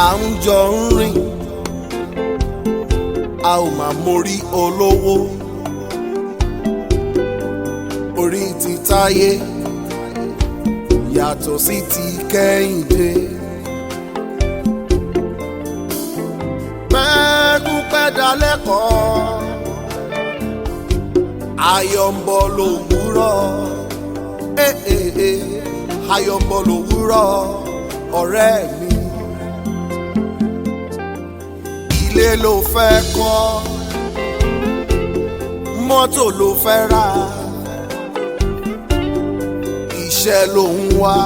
à ń jọ ń rìn a ò máa mórí olówó orí ti Táyé yàtọ̀ sí ti Kẹ́hìndé. Pẹ́kúpẹ́dà lẹ́kọ̀ọ́ ayọ̀ ń bọ̀ lówùúrọ̀ ayọ̀ ń bọ̀ lówùúrọ̀ ọ̀rẹ́ mi. Ilé ló fẹ́ kọ́ mọ́tò ló fẹ́ rà iṣẹ́ ló ń wá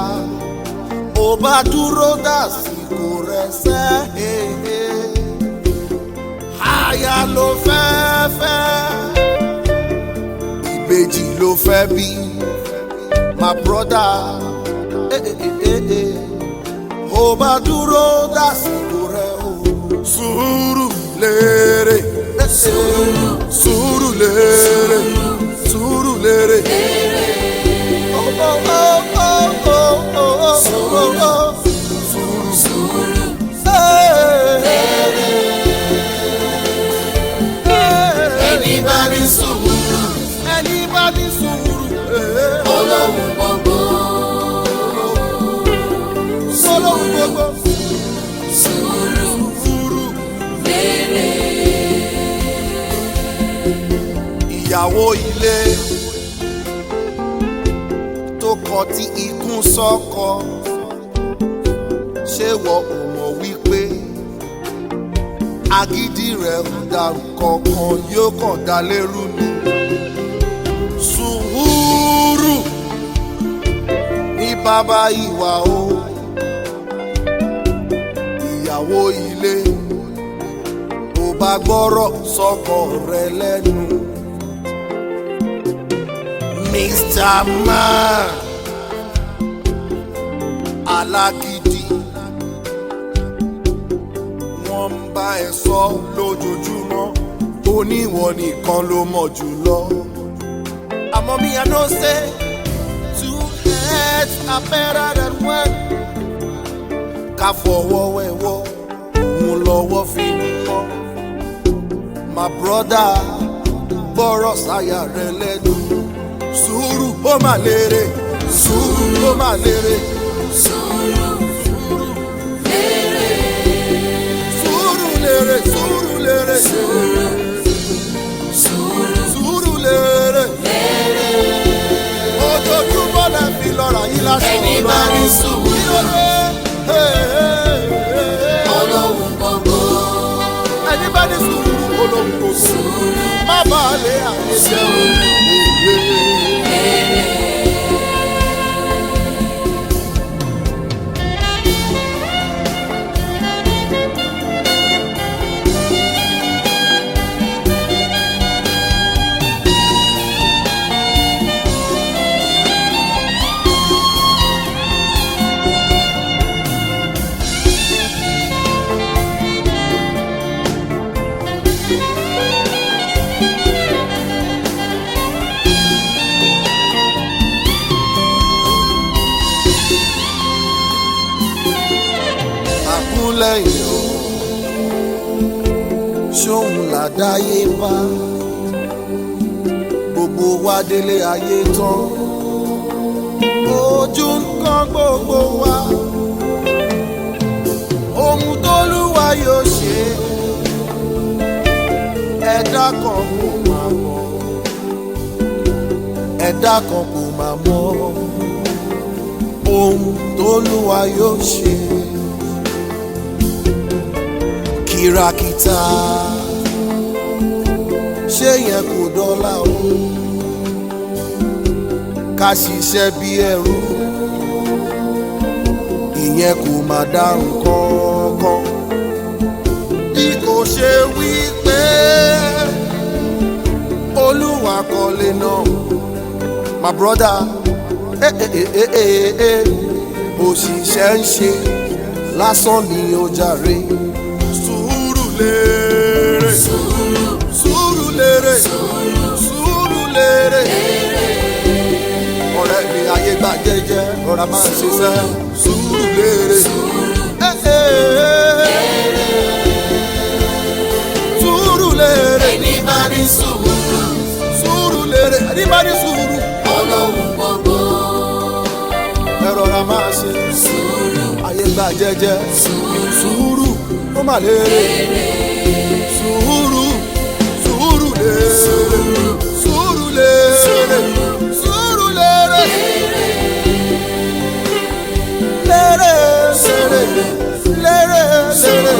ó bá dúró dàsìkò rẹ̀ sẹ́ aya ló fẹ́ fẹ́ ìbejì ló fẹ́ bí my brother ó bá dúró dàsìkò rẹ̀ o. Surulere Surulere Surulere oh oh oh oh oh oh oh Anybody sùúrù anybody sùúrù Ọlọ́run gbogbo Ọlọ́run gbogbo sùúrù lérè. Ìyàwó ilé tó kọ tí ikún sọ́kọ ṣé wọ́n ò mọ̀ wípé agídí rẹ̀ ń dàrú kankan yóò kàn dá lérú ni. Sùúrù ní bàbá ìwà o ìyàwó ilé ò bá gbọ́rọ̀ sọ́kọ rẹ̀ lẹ́nu. Mr. Man alágídí wọ́n ń bá ẹ sọ lójoojúmọ́ oníwọ nìkan ló mọ̀ jùlọ. Àmọ́ mi I know say two heads are better than one. Ká fọwọ́ wẹ̀wọ́ òun lọ́wọ́ fi ń mọ́. My brother gbọ́rọ̀ sáyà rẹ lẹ́nu. Sùúrù ó mà lérè sùúrù ó mà lérè. Sùúrù lérè. Sùúrù lérè sùúrù lérè. Sùúrù lérè. Ojoojúmọ́ lẹ fi lọ́ra yín lásán. Anybody sùúrù Ọlọ́run gbogbo Anybody sùúrù Ọlọ́run gbogbo má bàa lé àyè jẹ́ òun. Lẹ́yìn o ṣóhun làdáyé bá gbogbo wa délé ayé tán ojú nǹkan gbogbo wa ohun t'Olúwa yóò ṣe ẹ̀dá kan kò máa mọ̀ ẹ̀dá kan kò máa mọ̀ ohun t'Olúwa yóò ṣe. Kìràkìtà ṣé yẹn kò dọ́là o ká ṣiṣẹ́ bí ẹrú ìyẹn kò má dárùn kankan bí kò ṣe wí pé Olúwa kọ́lé náà my brother òṣìṣẹ́ ń ṣe lásán ni ó jàre. Surulere Surulere Surulere ọ̀rẹ́ mi ayé gbà jẹ́jẹ́ rọra máa ṣiṣẹ́ Surulere. gbà jẹ́jẹ́ sùúrù ó mà lérè sùúrù sùúrù lérè sùúrù lérè sùúrù lérè lérè lérè lérè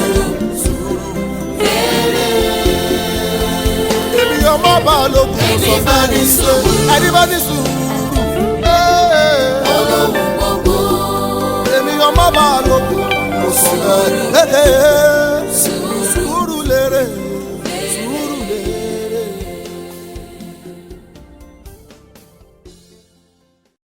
èmi ọmọ bá lókun sọ fún mi ṣe ẹni bá ní sùúrù. Ọlọ́run gbogbo. Èmi ọmọ bá lókun mo sọ bẹ́ẹ̀.